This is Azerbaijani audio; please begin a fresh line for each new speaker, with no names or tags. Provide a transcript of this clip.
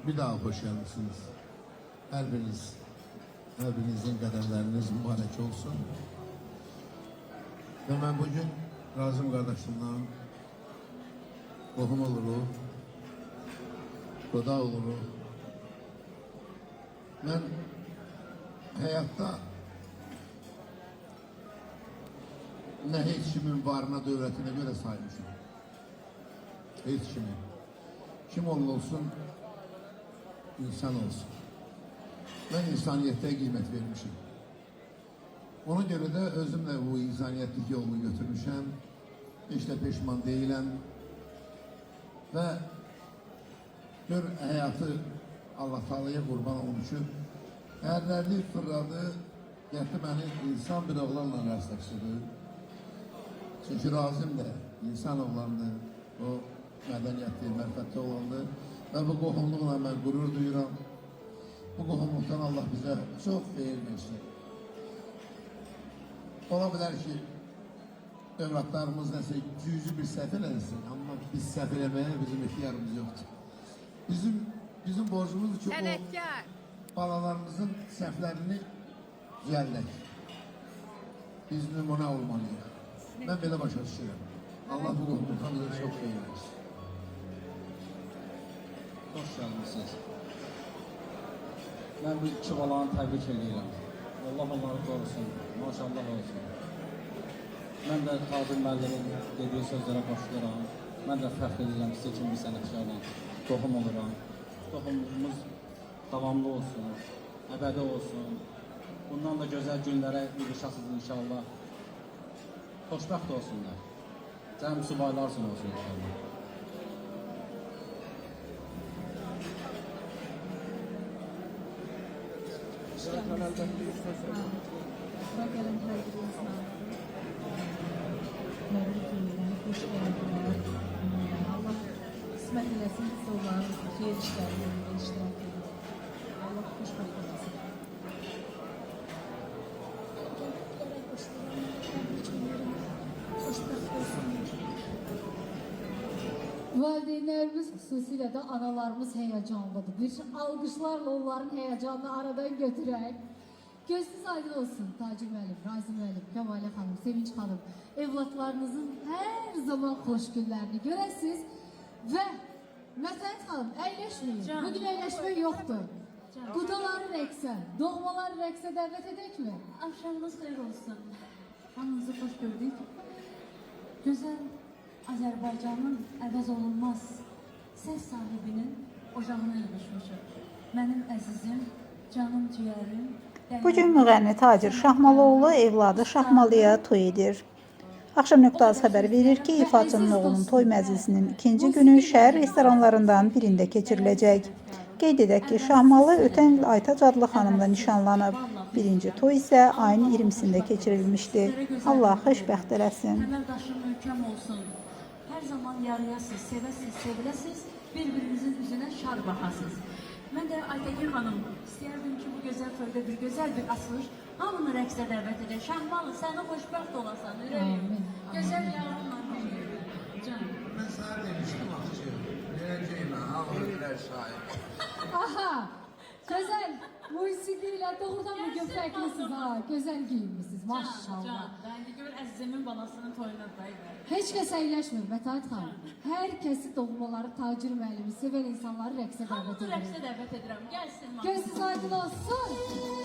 bir daha hoş geldiniz. Her birinizin qədərləriniz mübarək olsun. Ve ben bugün Razım kardeşimden qohum oluruq, qoda oluruq. Ben hayatta ne hiç kimin varına, dövlətine göre saymışım. Hiç kimin. Kim olsun, insan olsun. Ben insaniyete kıymet vermişim. Ona göre de özümle bu insaniyetlik yolunu götürmüşəm. Hiç de peşman değilim. Ve gör hayatı Allah Teala'ya kurban olmuşum. Erlerdi fırladı, getdi beni insan bir oğlanla rastlaştırdı. Çünkü Razım da insan oğlandı. O medeniyetli, mərfətli oğlandı. Ve bu qohumluqla ben gurur duyuram. Bu qohumluqdan Allah bize çok xeyir versin. Ola bilər ki, evlatlarımız nəsə cüzü bir səhv eləsin, amma biz səhv eləməyə bizim ixtiyarımız yoxdur. Bizim borcumuz ki, o balalarımızın səhvlərini düzəldək. Biz nümunə olmalıyıq. Mən belə başa düşürəm. Allah bu qohumluqdan bize çox xeyir versin.
Hoş geldiniz. Ben bu iki balanı təbrik edirəm. Allah onları korusun. Maşallah olsun. Ben de Tadir müəllimin dediği sözlərə başlayıram. Ben de fəxr edirəm sizə kimi bir sənətkarla qohum oluram. Qohumluğumuz davamlı olsun, əbədi olsun. Bundan da gözəl günlərə yığışasınız inşallah. Xoşbəxt olsunlar. Cəm subaylarsın olsun inşallah.
Bakalım hayırlı insanlar. Tebrik ederim. Hoş geldiniz. Allah kısmet eylesin. Sorularınızı, hayır işlerinde iştirak edin. Allah hoşbaht olmasın. Valideynlerimiz, xüsusilə də analarımız heyecanlıdır. Bir alqışlarla onların heyecanını aradan götürək. Gözünüz aydın olsun Tacir müəllim, Razım müəllim, Kəmalə xanım, Sevinç xanım. Evlatlarınızın hər zaman xoş günlərini görəsiniz və Məsələt xanım, əyləşməyin. Bugün əyləşmək yoxdur. Qudaları rəqsə, doğmaları rəqsə dəvət edək mi?
Akşamınız xeyir olsun. Hamınızı xoş gördük. Gözəl Azərbaycanın əvəz olunmaz səs sahibinin ocağına yığışmışıq. Mənim əzizim, canım, ciyərim.
Bugün müğənni Tacir Şahmalıoğlu evladı Şahmalıya toy edir. Akşam.az xəbər verir ki, ifaçının oğlunun toy məclisinin ikinci günü şəhər restoranlarından birində keçiriləcək. Qeyd edək ki, Şahmalı ötən il Aytac adlı xanımla nişanlanıb. Birinci toy isə ayın 20-sində keçirilmişdi. Allah xoşbəxt eləsin.
Təməl daşın möhkəm olsun. Hər zaman yarayasınız, sevəsiniz, seviləsiniz, bir-birinizin üzünə şad baxasınız. Mən də Aytəkin xanım istəyərdim ki, bu gözəl toyda bir gözəl bir açılış hamını rəqsə dəvət edək. Şahmalı, səni xoşbəxt olasan, ürəyim. Gözəl yarınla canım.
Ben sana demiştim akçı, vereceğime ağırlar şahit.
Aha, gözəl musiqiyle doğrudan bugün fərqlisiniz ha. Gözəl giyinmişsiniz, maşallah.
Can, gör əzizimin balasının toyuna dayı.
Heç kəs əyləşmir Mətaət xanım. Hər kəsi doğmaları, Tacir müəllimi, sevən insanları rəqsə dəvət
Hamını
edir.
rəqsə dəvət edirəm. Gəlsin.
Gözünüz aydın olsun.